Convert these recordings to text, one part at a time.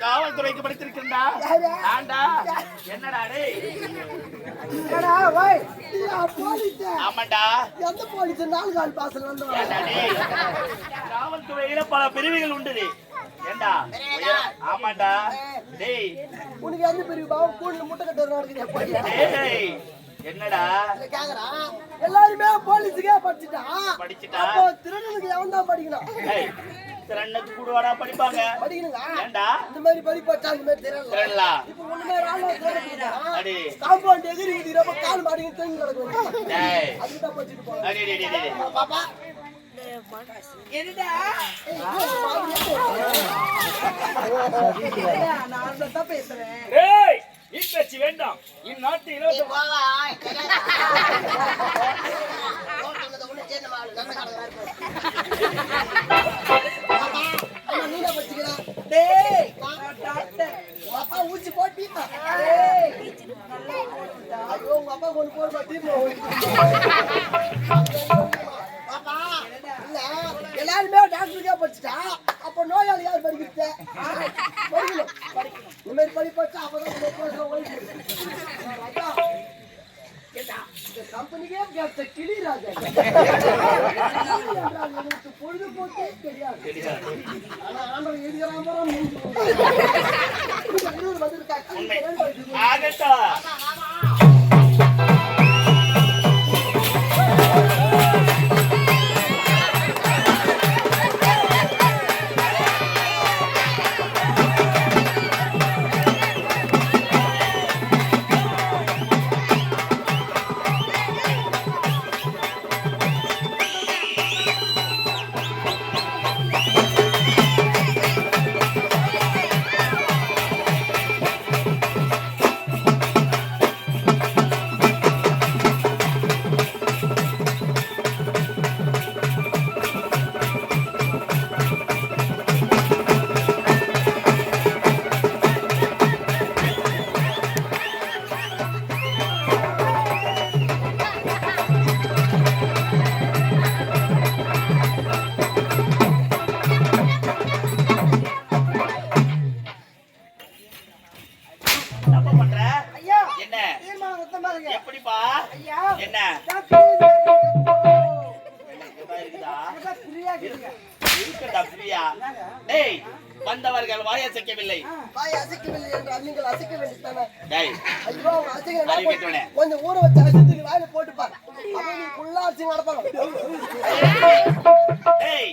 காவல்துறைக்கு படித்திருக்கிறா. என்னடா ஆமாண்டா, காவல்துறையில பல பிரிவுகள் உண்டு. ஏண்டா ஆமாண்டா. டேய் உனக்கு எந்த பிரிவு பாவம் கூண்டு முட்டை கட்டுறது? என்னடா எல்லாருமே போலீஸுக்கே படிச்சுட்டா. திருடனுக்கு எவன் தான் படிக்கணும்? திருடனுக்கு கூடவாடா படிப்பாங்க. படிக்கணுங்க. ஏண்டா இந்த மாதிரி படிப்பா இந்த மாதிரி திருடலாம். இப்போ ஒண்ணு மாதிரி ஆளா காம்பவுண்ட் எதிரி ஊதிரப்ப கால் மாடிங்க தூங்கி கிடக்கும். டேய் அதுதான் படிச்சிட்டு போறேன். டேய் பாப்பா என்னடா நான் தான் பேசுறேன். ஏய் இப்பச்சி வேண்டாம். இந்நாட்டு இலவச அப்பா ஊச்சி போட்டீங்க. ஐயோ உங்க அப்பா கொண்டு போடுமா? எல்லாருமே டாக்டருக்கே படிச்சுட்டா. அப்ப நோயாளி யார் படிக்கிறது? இந்த மாதிரி படி படிச்சா அப்பதான் கம்பெனிக்கே கேட்ட கிளிராஜா. எனக்கு பொழுதுபோக்கே தெரியாது. ஆனா ஆண்டவன் எழுதுறான் டேய் வந்தவர்கள் வாய் அசைக்கவில்லை. வாய் அசைக்கவில்லை என்றால் நீங்கள் அசைக்க வேண்டியதானே? டேய் ஐயோ அவங்க அசைக்க அறிவிக்கட்டுனே. கொஞ்சம் ஊற வச்சு அசைத்து நீ வாயில போட்டுப்பார். அப்ப நீ ஃபுல்லா அசைங்க நடப்பாங்க. டேய்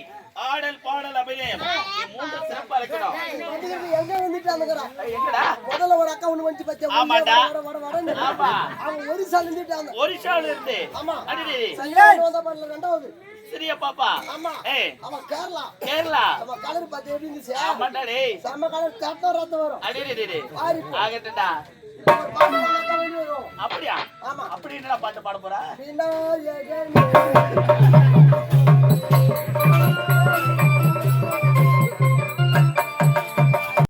ஆடல் பாடல் அபிநயம் இந்த மூன்று சிறப்பா இருக்கணும். எங்க வந்துட்டானுங்கடா? எங்கடா? முதல்ல ஒரு அக்கா ஒண்ணு வந்து பத்தியா? ஆமாடா. வர ஆமா. அவங்க ஒரு சால் நின்னுட்டாங்க. ஒரிஷால இருந்து. ஆமா. அடிடி. சைலண்ட் வந்த பாடல ரெண்டாவது. சரியா பாப்பா? ஆமா. ஏய் அவன் கேரளா. கேரளா. நம்ம கலர் பார்த்து எப்படி இருந்துச்சு? ஆமாடா டேய். செம்ம கலர் தட்ட ரத்தம் வரும். அடிடி. பாரு. ஆகட்டடா. ஒரு பாட்டு நல்லா வரும். அப்படியா? ஆமா. அப்படி என்னடா பாட்டு பாட போறா? விநாயகனே